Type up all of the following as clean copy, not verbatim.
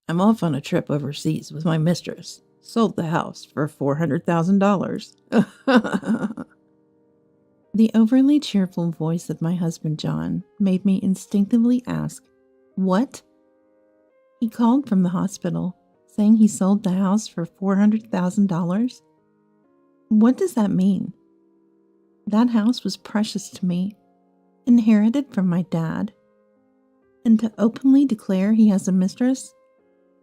I'm off on a trip overseas with my mistress. Sold the house for $400,000. The overly cheerful voice of my husband John made me instinctively ask, "What?" He called from the hospital, saying he sold the house for $400,000? What does that mean? That house was precious to me, inherited from my dad. And to openly declare he has a mistress?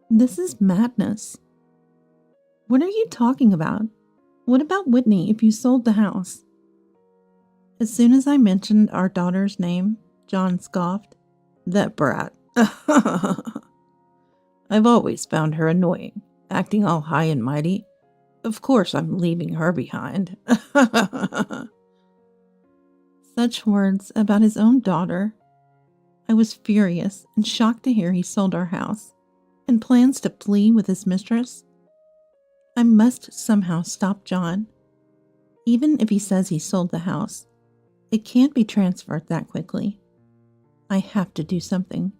This is madness. What are you talking about? What about Whitney if you sold the house? As soon as I mentioned our daughter's name, John scoffed. That brat. I've always found her annoying, acting all high and mighty. Of course I'm leaving her behind. Such words about his own daughter. I was furious and shocked to hear he sold our house and plans to flee with his mistress. I must somehow stop John. Even if he says he sold the house, it can't be transferred that quickly. I have to do something.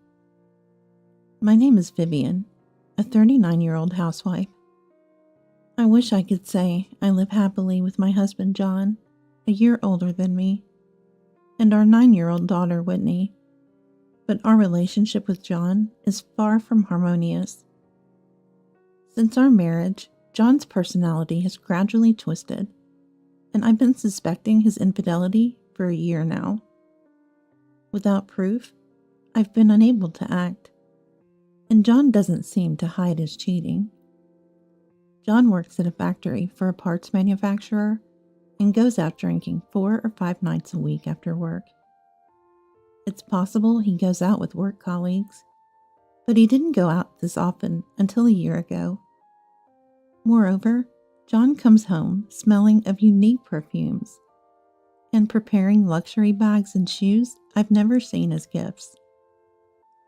My name is Vivian, a 39-year-old housewife. I wish I could say I live happily with my husband John, a year older than me, and our 9-year-old daughter Whitney, but our relationship with John is far from harmonious. Since our marriage, John's personality has gradually twisted, and I've been suspecting his infidelity for a year now. Without proof, I've been unable to act, and John doesn't seem to hide his cheating. John works at a factory for a parts manufacturer and goes out drinking 4 or 5 nights a week after work. It's possible he goes out with work colleagues, but he didn't go out this often until a year ago. Moreover, John comes home smelling of unique perfumes and preparing luxury bags and shoes I've never seen as gifts.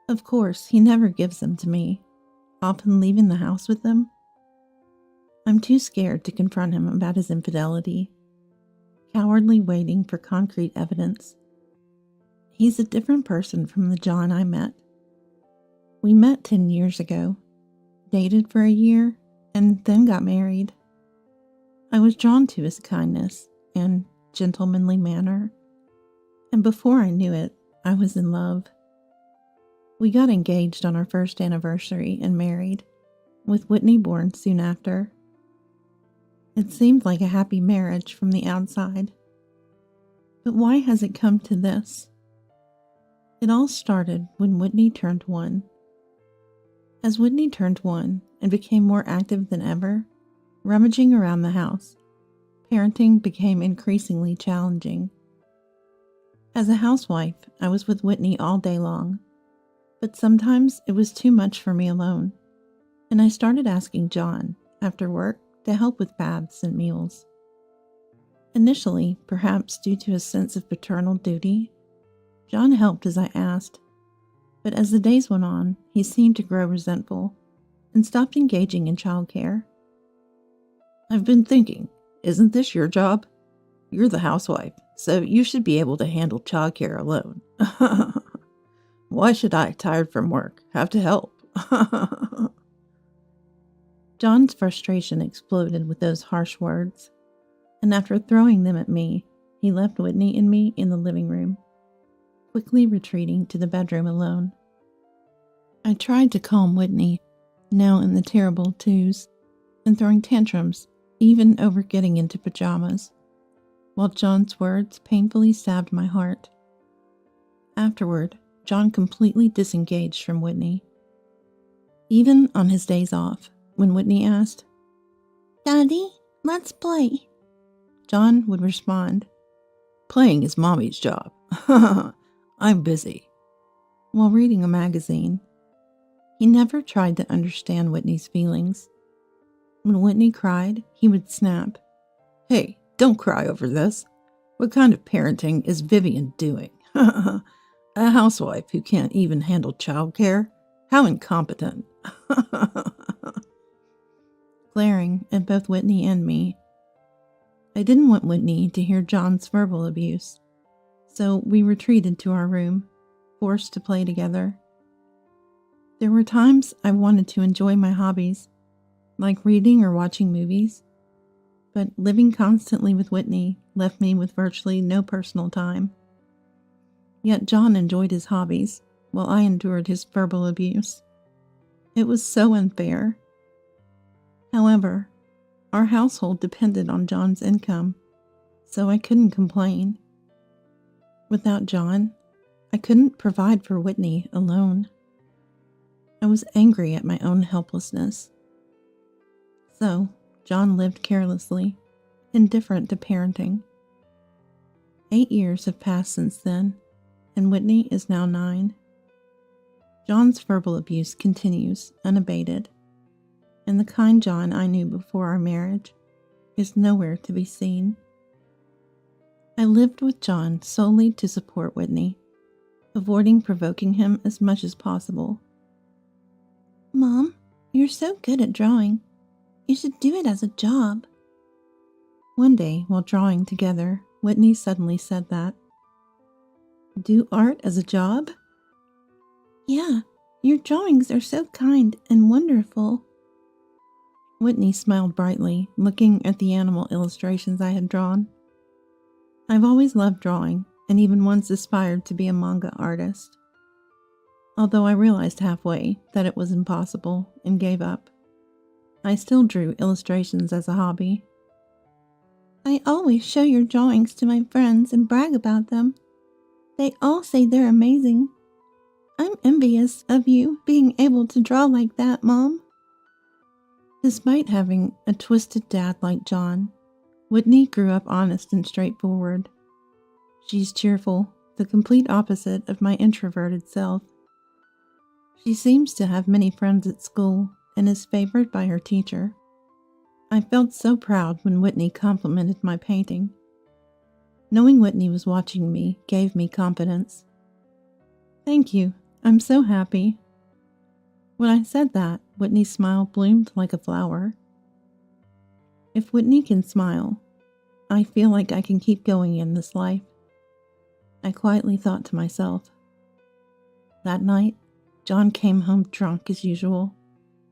Of course, he never gives them to me, often leaving the house with them. I'm too scared to confront him about his infidelity, cowardly waiting for concrete evidence. He's a different person from the John I met. We met 10 years ago, dated for a year, and then got married. I was drawn to his kindness and gentlemanly manner, and before I knew it, I was in love. We got engaged on our first anniversary and married, with Whitney born soon after. It seemed like a happy marriage from the outside. But why has it come to this? It all started when Whitney turned 1. As Whitney turned 1 and became more active than ever, rummaging around the house, parenting became increasingly challenging. As a housewife, I was with Whitney all day long, but sometimes it was too much for me alone, and I started asking John, after work, to help with baths and meals. Initially, perhaps due to a sense of paternal duty, John helped as I asked, but as the days went on, he seemed to grow resentful and stopped engaging in childcare. I've been thinking, isn't this your job? You're the housewife, so you should be able to handle childcare alone. Why should I, tired from work, have to help? John's frustration exploded with those harsh words, and after throwing them at me, he left Whitney and me in the living room, quickly retreating to the bedroom alone. I tried to calm Whitney, now in the terrible twos, and throwing tantrums, even over getting into pajamas, while John's words painfully stabbed my heart. Afterward, John completely disengaged from Whitney. Even on his days off, when Whitney asked, "Daddy, let's play," John would respond, "Playing is Mommy's job. I'm busy," while reading a magazine. He never tried to understand Whitney's feelings. When Whitney cried, he would snap, "Hey, don't cry over this. What kind of parenting is Vivian doing? A housewife who can't even handle childcare? How incompetent." Glaring at both Whitney and me. I didn't want Whitney to hear John's verbal abuse, so we retreated to our room, forced to play together. There were times I wanted to enjoy my hobbies, like reading or watching movies, but living constantly with Whitney left me with virtually no personal time. Yet John enjoyed his hobbies, while I endured his verbal abuse. It was so unfair. However, our household depended on John's income, so I couldn't complain. Without John, I couldn't provide for Whitney alone. I was angry at my own helplessness. So, John lived carelessly, indifferent to parenting. 8 years have passed since then, and Whitney is now 9. John's verbal abuse continues unabated, and the kind John I knew before our marriage is nowhere to be seen. I lived with John solely to support Whitney, avoiding provoking him as much as possible. "Mom, you're so good at drawing. You should do it as a job." One day, while drawing together, Whitney suddenly said that. "Do art as a job?" "Yeah, your drawings are so kind and wonderful." Whitney smiled brightly, looking at the animal illustrations I had drawn. I've always loved drawing, and even once aspired to be a manga artist. Although I realized halfway that it was impossible and gave up, I still drew illustrations as a hobby. "I always show your drawings to my friends and brag about them. They all say they're amazing. I'm envious of you being able to draw like that, Mom." Despite having a twisted dad like John, Whitney grew up honest and straightforward. She's cheerful, the complete opposite of my introverted self. She seems to have many friends at school and is favored by her teacher. I felt so proud when Whitney complimented my painting. Knowing Whitney was watching me gave me confidence. "Thank you. I'm so happy." When I said that, Whitney's smile bloomed like a flower. If Whitney can smile, I feel like I can keep going in this life. I quietly thought to myself. That night, John came home drunk as usual,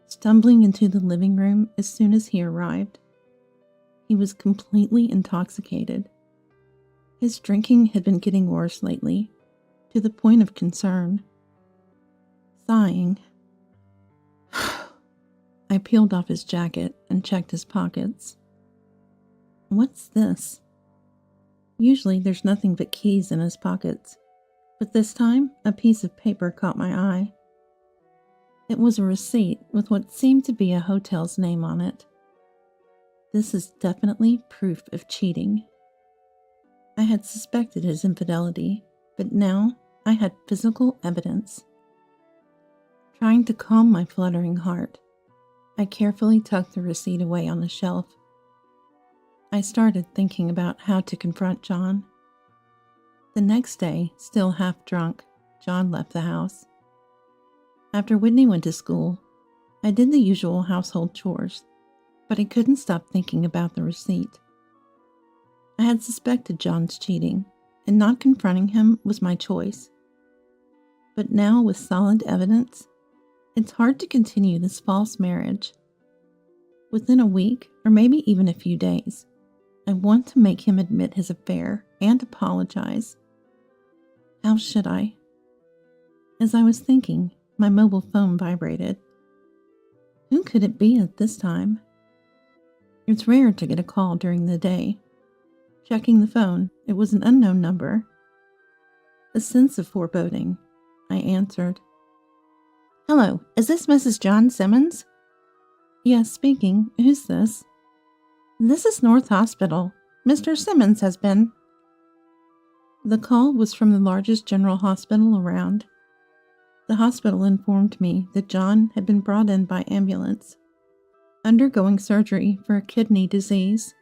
stumbling into the living room as soon as he arrived. He was completely intoxicated. His drinking had been getting worse lately, to the point of concern. Sighing, I peeled off his jacket and checked his pockets. What's this? Usually there's nothing but keys in his pockets, but this time a piece of paper caught my eye. It was a receipt with what seemed to be a hotel's name on it. This is definitely proof of cheating. I had suspected his infidelity, but now I had physical evidence. Trying to calm my fluttering heart, I carefully tucked the receipt away on the shelf. I started thinking about how to confront John. The next day, still half drunk, John left the house. After Whitney went to school, I did the usual household chores, but I couldn't stop thinking about the receipt. I had suspected John's cheating, and not confronting him was my choice. But now, with solid evidence, it's hard to continue this false marriage. Within a week, or maybe even a few days, I want to make him admit his affair and apologize. How should I? As I was thinking, my mobile phone vibrated. Who could it be at this time? It's rare to get a call during the day. Checking the phone, it was an unknown number. A sense of foreboding, I answered. "Hello, is this Mrs. John Simmons?" "Yes, speaking. Who's this?" "This is North Hospital. Mr. Simmons has been..." The call was from the largest general hospital around. The hospital informed me that John had been brought in by ambulance, undergoing surgery for a kidney disease.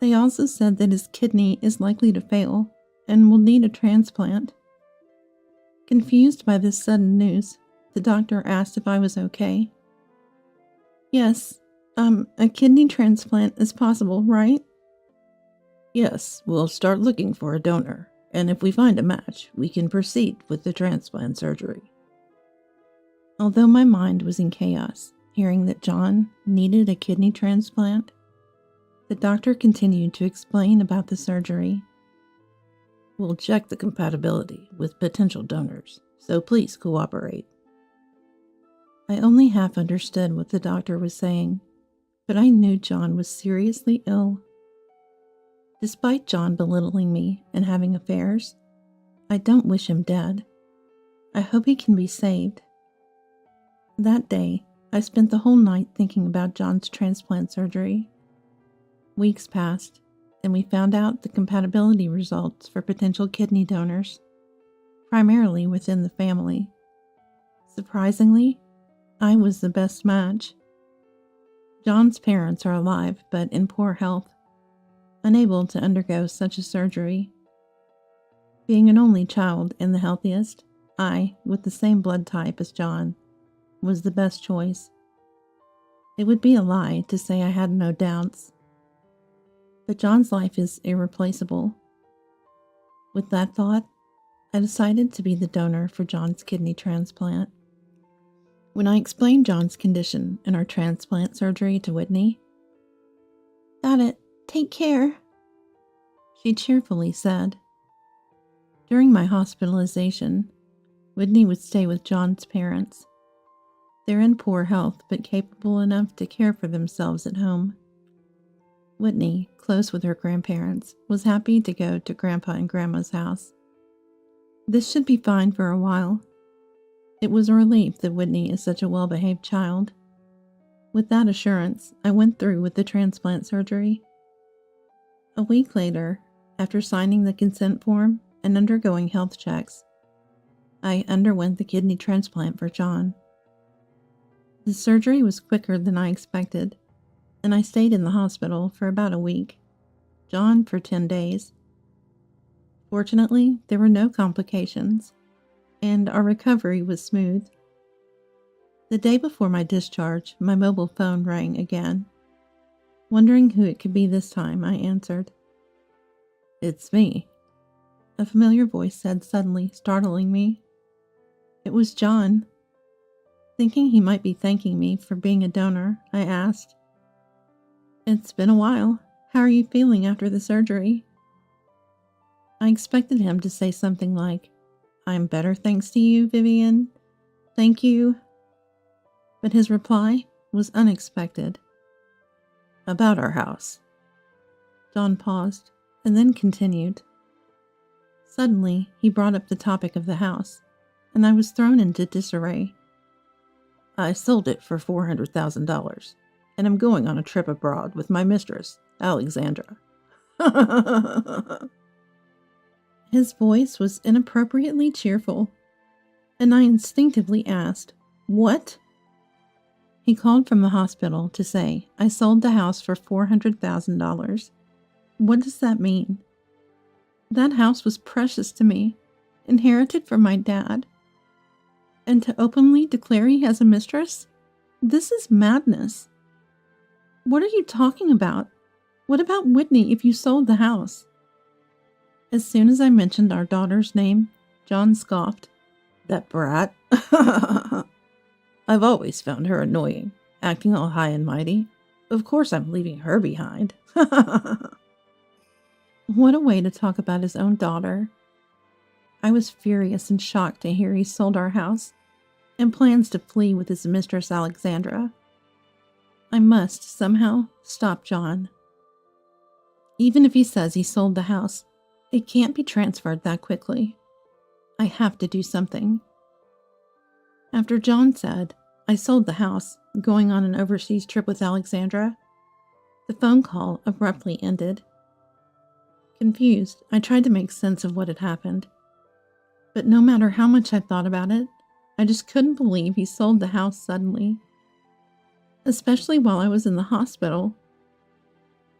They also said that his kidney is likely to fail and will need a transplant. Confused by this sudden news, the doctor asked if I was okay. "Yes, a kidney transplant is possible, right?" "Yes, we'll start looking for a donor, and if we find a match, we can proceed with the transplant surgery." Although my mind was in chaos, hearing that John needed a kidney transplant, the doctor continued to explain about the surgery. We'll check the compatibility with potential donors, so please cooperate. I only half understood what the doctor was saying, but I knew John was seriously ill. Despite John belittling me and having affairs, I don't wish him dead. I hope he can be saved. That day, I spent the whole night thinking about John's transplant surgery. Weeks passed, and we found out the compatibility results for potential kidney donors, primarily within the family. Surprisingly, I was the best match. John's parents are alive but in poor health, unable to undergo such a surgery. Being an only child and the healthiest, I, with the same blood type as John, was the best choice. It would be a lie to say I had no doubts. But John's life is irreplaceable. With that thought, I decided to be the donor for John's kidney transplant. When I explained John's condition and our transplant surgery to Whitney, "Got it, take care," she cheerfully said. During my hospitalization, Whitney would stay with John's parents. They're in poor health but capable enough to care for themselves at home. Whitney, close with her grandparents, was happy to go to Grandpa and Grandma's house. This should be fine for a while. It was a relief that Whitney is such a well-behaved child. With that assurance, I went through with the transplant surgery. A week later, after signing the consent form and undergoing health checks, I underwent the kidney transplant for John. The surgery was quicker than I expected, and I stayed in the hospital for about a week, John for 10 days. Fortunately, there were no complications, and our recovery was smooth. The day before my discharge, my mobile phone rang again. Wondering who it could be this time, I answered. "It's me," a familiar voice said suddenly, startling me. It was John. Thinking he might be thanking me for being a donor, I asked, "It's been a while. How are you feeling after the surgery?" I expected him to say something like, "I'm better thanks to you, Vivian. Thank you." But his reply was unexpected. "About our house." John paused and then continued. Suddenly, he brought up the topic of the house, and I was thrown into disarray. "I sold it for $400,000, and I'm going on a trip abroad with my mistress, Alexandra." His voice was inappropriately cheerful, and I instinctively asked, "What?" He called from the hospital to say I sold the house for $400,000. What does that mean? That house was precious to me, inherited from my dad. And to openly declare he has a mistress? This is madness. What are you talking about? What about Whitney if you sold the house? As soon as I mentioned our daughter's name, John scoffed. "That brat." "I've always found her annoying, acting all high and mighty. Of course I'm leaving her behind." What a way to talk about his own daughter. I was furious and shocked to hear he sold our house and plans to flee with his mistress Alexandra. I must, somehow, stop John. Even if he says he sold the house, it can't be transferred that quickly. I have to do something. After John said, I sold the house, going on an overseas trip with Alexandra, the phone call abruptly ended. Confused, I tried to make sense of what had happened. But no matter how much I thought about it, I just couldn't believe he sold the house suddenly. Especially while I was in the hospital.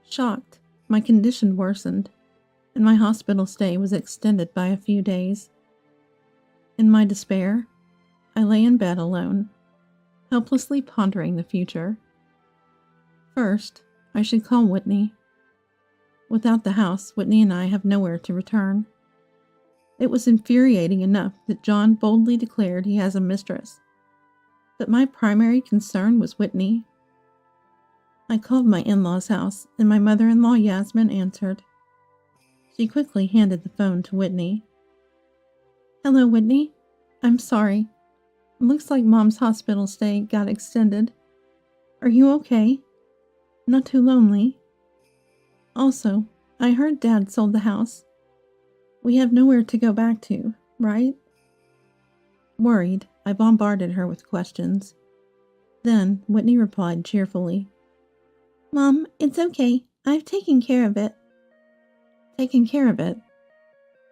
Shocked, my condition worsened, and my hospital stay was extended by a few days. In my despair, I lay in bed alone, helplessly pondering the future. First, I should call Whitney. Without the house, Whitney and I have nowhere to return. It was infuriating enough that John boldly declared he has a mistress. but my primary concern was Whitney. I called my in-laws' house, and my mother-in-law Yasmin answered. She quickly handed the phone to Whitney. Hello, Whitney. I'm sorry. It looks like Mom's hospital stay got extended. Are you okay? Not too lonely? Also, I heard Dad sold the house. We have nowhere to go back to, right? Worried, I bombarded her with questions. Then Whitney replied cheerfully. Mom, it's okay. I've taken care of it. Taken care of it?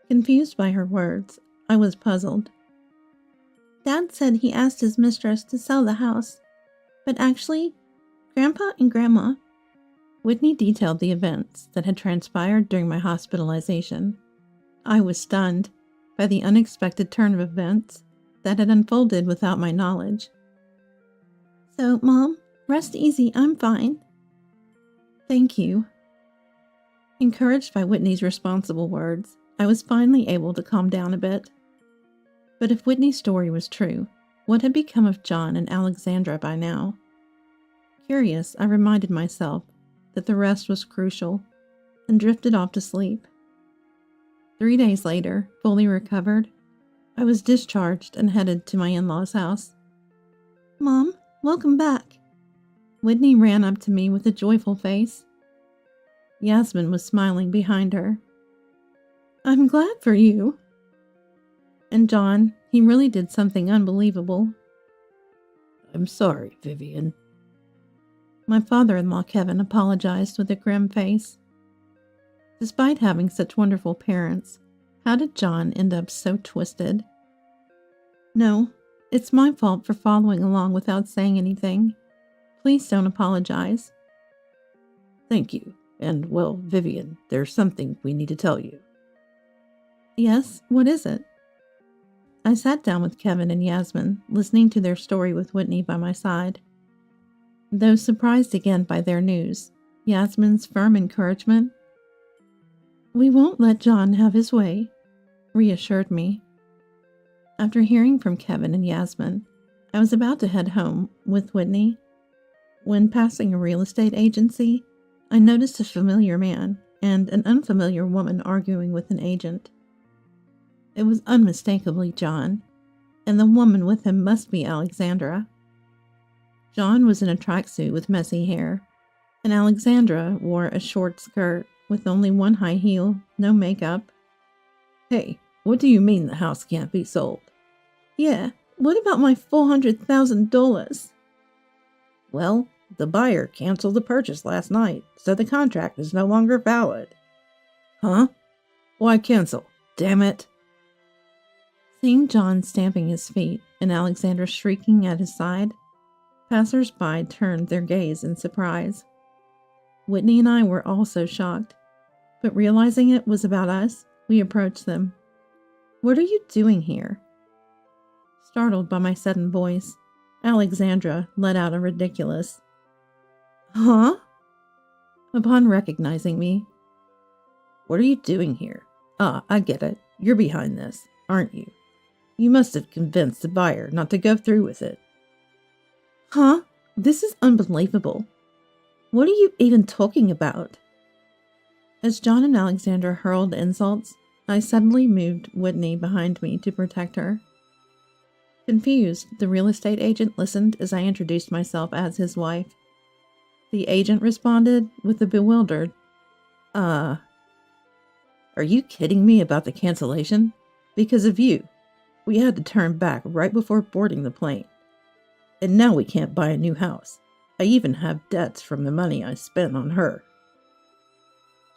Confused by her words, I was puzzled. Dad said he asked his mistress to sell the house, but actually, Grandpa and Grandma. Whitney detailed the events that had transpired during my hospitalization. I was stunned by the unexpected turn of events that had unfolded without my knowledge. So, Mom, rest easy, I'm fine. Thank you. Encouraged by Whitney's responsible words, I was finally able to calm down a bit. But if Whitney's story was true, what had become of John and Alexandra by now? Curious, I reminded myself that the rest was crucial and drifted off to sleep. 3 days later, fully recovered, I was discharged and headed to my in-laws' house. Mom, welcome back. Whitney ran up to me with a joyful face. Yasmin was smiling behind her. I'm glad for you. And John, he really did something unbelievable. I'm sorry, Vivian. My father-in-law Kevin apologized with a grim face. Despite having such wonderful parents, how did John end up so twisted? No, it's my fault for following along without saying anything. Please don't apologize. Thank you. And, well, Vivian, there's something we need to tell you. Yes, what is it? I sat down with Kevin and Yasmin, listening to their story with Whitney by my side. Though surprised again by their news, Yasmin's firm encouragement, we won't let John have his way, reassured me. After hearing from Kevin and Yasmin, I was about to head home with Whitney. When passing a real estate agency, I noticed a familiar man and an unfamiliar woman arguing with an agent. It was unmistakably John, and the woman with him must be Alexandra. John was in a tracksuit with messy hair, and Alexandra wore a short skirt with only one high heel, no makeup. Hey, what do you mean the house can't be sold? Yeah, what about my $400,000? Well, the buyer canceled the purchase last night, so the contract is no longer valid. Huh? Why cancel? Damn it. Seeing John stamping his feet and Alexandra shrieking at his side, passers-by turned their gaze in surprise. Whitney and I were also shocked, but realizing it was about us, we approached them. What are you doing here? Startled by my sudden voice, Alexandra let out a ridiculous, huh? Upon recognizing me. What are you doing here? Ah, I get it. You're behind this, aren't you? You must have convinced the buyer not to go through with it. Huh? This is unbelievable. What are you even talking about? As John and Alexandra hurled insults, I suddenly moved Whitney behind me to protect her. Confused, the real estate agent listened as I introduced myself as his wife. The agent responded with a bewildered, Are you kidding me about the cancellation? Because of you. We had to turn back right before boarding the plane. And now we can't buy a new house. I even have debts from the money I spent on her.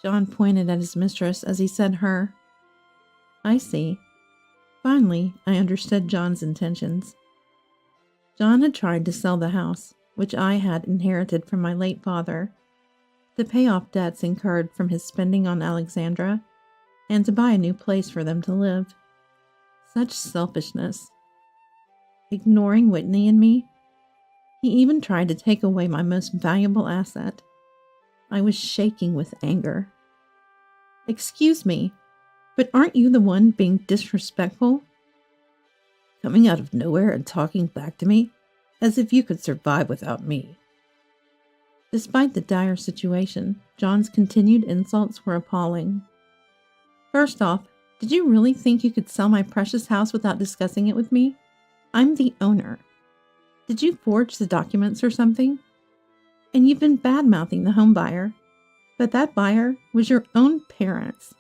John pointed at his mistress as he said her. I see. Finally, I understood John's intentions. John had tried to sell the house, which I had inherited from my late father, to pay off debts incurred from his spending on Alexandra, and to buy a new place for them to live. Such selfishness. Ignoring Whitney and me, he even tried to take away my most valuable asset. I was shaking with anger. Excuse me, but aren't you the one being disrespectful? Coming out of nowhere and talking back to me? As if you could survive without me. Despite the dire situation, John's continued insults were appalling. First off, did you really think you could sell my precious house without discussing it with me? I'm the owner. Did you forge the documents or something? And you've been bad-mouthing the home buyer. But that buyer was your own parents.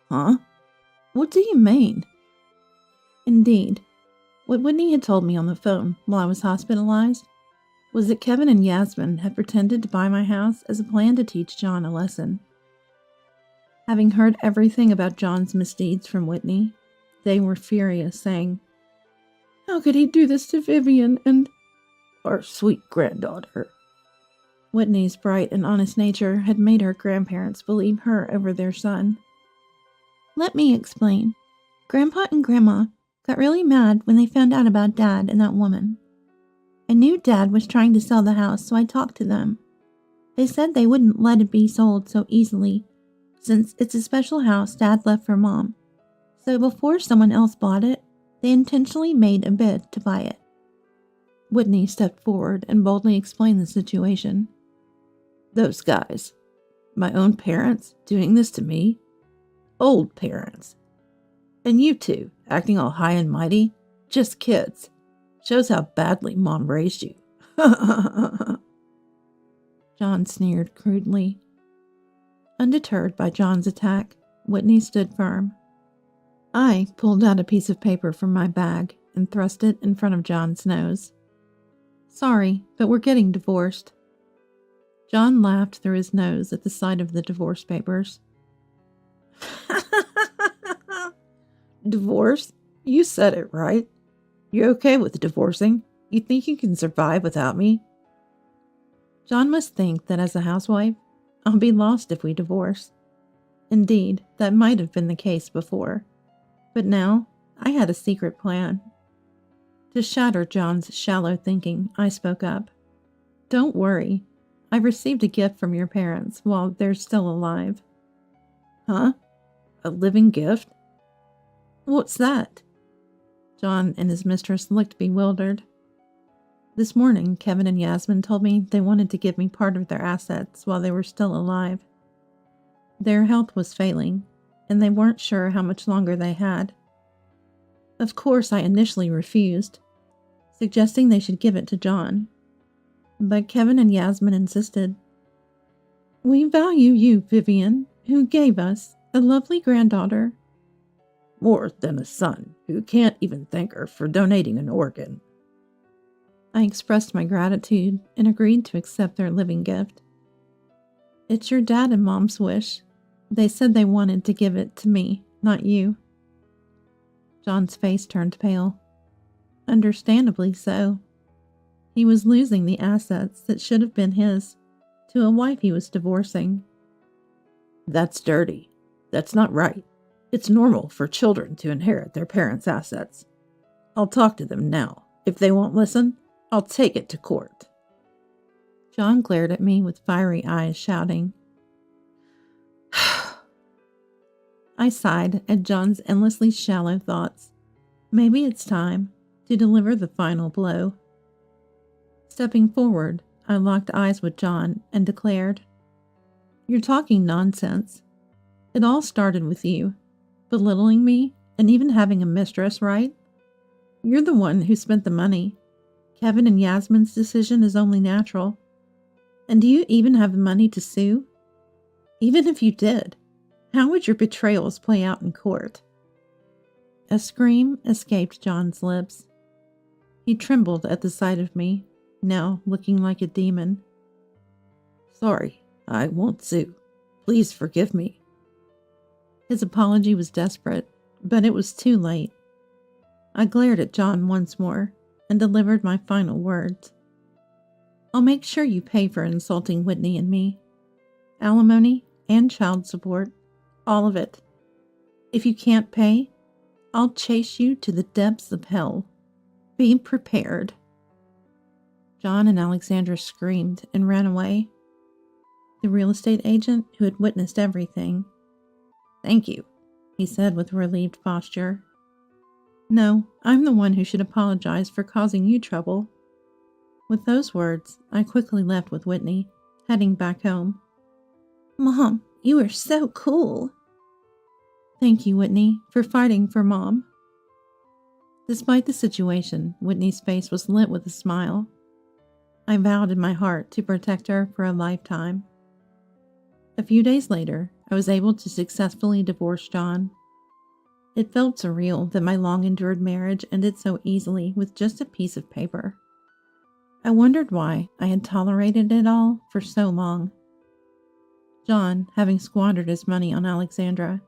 Huh? What do you mean? Indeed. What Whitney had told me on the phone while I was hospitalized was that Kevin and Yasmin had pretended to buy my house as a plan to teach John a lesson. Having heard everything about John's misdeeds from Whitney, they were furious, saying, "How could he do this to Vivian and our sweet granddaughter?" Whitney's bright and honest nature had made her grandparents believe her over their son. Let me explain. Grandpa and Grandma got really mad when they found out about Dad and that woman. I knew Dad was trying to sell the house, so I talked to them. They said they wouldn't let it be sold so easily, since it's a special house Dad left for Mom. So before someone else bought it, they intentionally made a bid to buy it. Whitney stepped forward and boldly explained the situation. Those guys, my own parents, doing this to me? Old parents. And you two, acting all high and mighty, just kids. Shows how badly Mom raised you. John sneered crudely. Undeterred by John's attack, Whitney stood firm. I pulled out a piece of paper from my bag and thrust it in front of John's nose. Sorry, but we're getting divorced. John laughed through his nose at the sight of the divorce papers. Divorce? You said it right. You're okay with divorcing? You think you can survive without me? John must think that as a housewife, I'll be lost if we divorce. Indeed, that might have been the case before. But now, I had a secret plan. To shatter John's shallow thinking, I spoke up. Don't worry. I received a gift from your parents while they're still alive. Huh? A living gift? What's that? John and his mistress looked bewildered. This morning, Kevin and Yasmin told me they wanted to give me part of their assets while they were still alive. Their health was failing, and they weren't sure how much longer they had. Of course, I initially refused, suggesting they should give it to John. But Kevin and Yasmin insisted. We value you, Vivian, who gave us a lovely granddaughter. More than a son who can't even thank her for donating an organ. I expressed my gratitude and agreed to accept their living gift. It's your dad and Mom's wish. They said they wanted to give it to me, not you. John's face turned pale. Understandably so. He was losing the assets that should have been his to a wife he was divorcing. That's dirty. That's not right. It's normal for children to inherit their parents' assets. I'll talk to them now. If they won't listen, I'll take it to court. John glared at me with fiery eyes, shouting. I sighed at John's endlessly shallow thoughts. Maybe it's time to deliver the final blow. Stepping forward, I locked eyes with John and declared, You're talking nonsense. It all started with you, belittling me and even having a mistress, right? You're the one who spent the money. Kevin and Yasmin's decision is only natural. And do you even have the money to sue? Even if you did, how would your betrayals play out in court? A scream escaped John's lips. He trembled at the sight of me, now looking like a demon. Sorry, I won't sue. Please forgive me. His apology was desperate, but it was too late. I glared at John once more and delivered my final words. I'll make sure you pay for insulting Whitney and me. Alimony and child support, all of it. If you can't pay, I'll chase you to the depths of hell. Be prepared. John and Alexandra screamed and ran away. The real estate agent, who had witnessed everything, "Thank you," he said with a relieved posture. No, I'm the one who should apologize for causing you trouble. With those words, I quickly left with Whitney, heading back home. Mom, you are so cool. Thank you, Whitney, for fighting for Mom. Despite the situation, Whitney's face was lit with a smile. I vowed in my heart to protect her for a lifetime. A few days later, I was able to successfully divorce John. It felt surreal that my long-endured marriage ended so easily with just a piece of paper. I wondered why I had tolerated it all for so long. John, having squandered his money on Alexandra,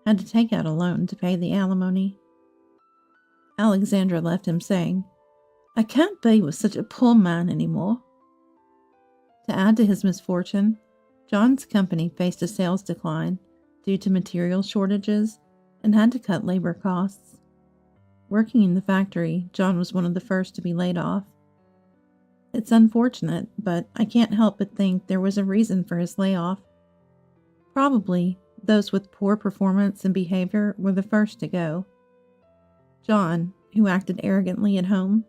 had to take out a loan to pay the alimony. Alexandra left him saying, "I can't be with such a poor man anymore." To add to his misfortune, John's company faced a sales decline due to material shortages and had to cut labor costs. Working in the factory, John was one of the first to be laid off. It's unfortunate, but I can't help but think there was a reason for his layoff. Probably those with poor performance and behavior were the first to go. John, who acted arrogantly at home,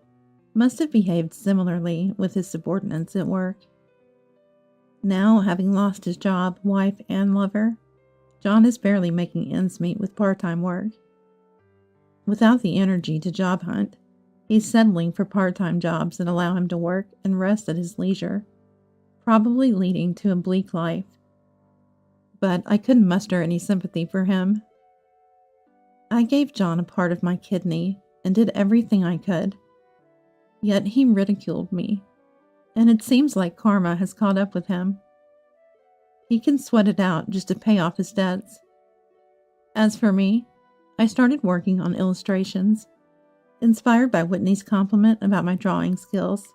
must have behaved similarly with his subordinates at work. Now, having lost his job, wife, and lover, John is barely making ends meet with part-time work. Without the energy to job hunt, he's settling for part-time jobs that allow him to work and rest at his leisure, probably leading to a bleak life. But I couldn't muster any sympathy for him. I gave John a part of my kidney and did everything I could. Yet he ridiculed me, and it seems like karma has caught up with him. He can sweat it out just to pay off his debts. As for me, I started working on illustrations, inspired by Whitney's compliment about my drawing skills.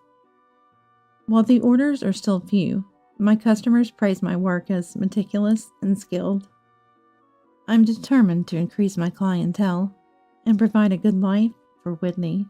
While the orders are still few, my customers praise my work as meticulous and skilled. I'm determined to increase my clientele and provide a good life for Whitney.